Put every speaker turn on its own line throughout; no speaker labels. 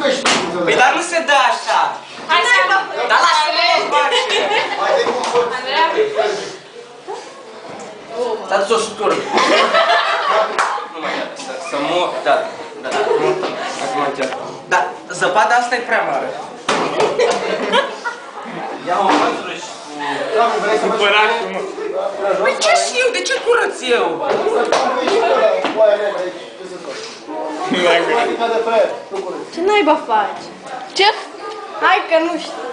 că știu cum să
Păi dar nu se dă așa.
Hai să mă.
Dar lasă-mă o face.
Mai de cum pot.
Dați-o scură. Nu mai da, să mor, da. Acum chiar. Dar zăpada asta e prea mare. Ia-mă măsuri și cu părașul, mă. Păi ce știu? De ce curăț eu?
Ce naiba faci? Ce? Hai că nu știu.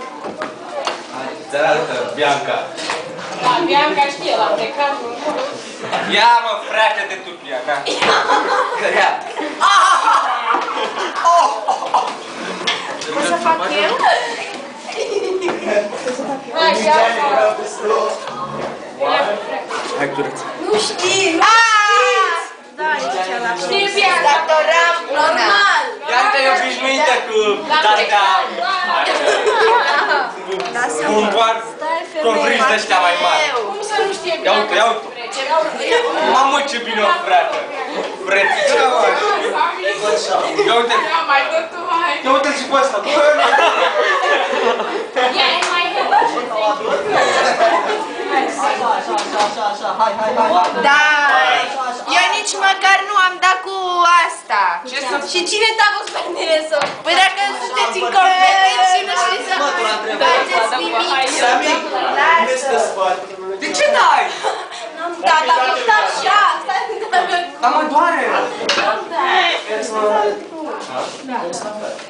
Ți arată Bianca.
Da, Bianca știe, l-am plecat.
Ia mă, frate de tu, Bianca. Ia.
O să fac eu?
Hai, ia.
Hai, curăț.
Nu știi! Da, e celălalt.
Știe Bianca.
Normal!
Bianca e obișnuită cu tata. Un bar convins de ăștia mai mari.
Cum să nu știe
Ia
Bianca?
uite, ia uite. Mamă, ce bine o frate. Frățică, mă. Ia uite.
Ia mai dă tu, hai.
Ia uite și pe ăsta.
Ia, e mai greu.
Da! Eu nici măcar nu am dat cu asta.
Ce să...
Și cine te-a pus pe mine să... Păi dacă sunteți incompetenți și nu știți să faceți nimic. Lasă!
De ce dai?
Da, dar a fost așa.
Dar mă doare.
Da.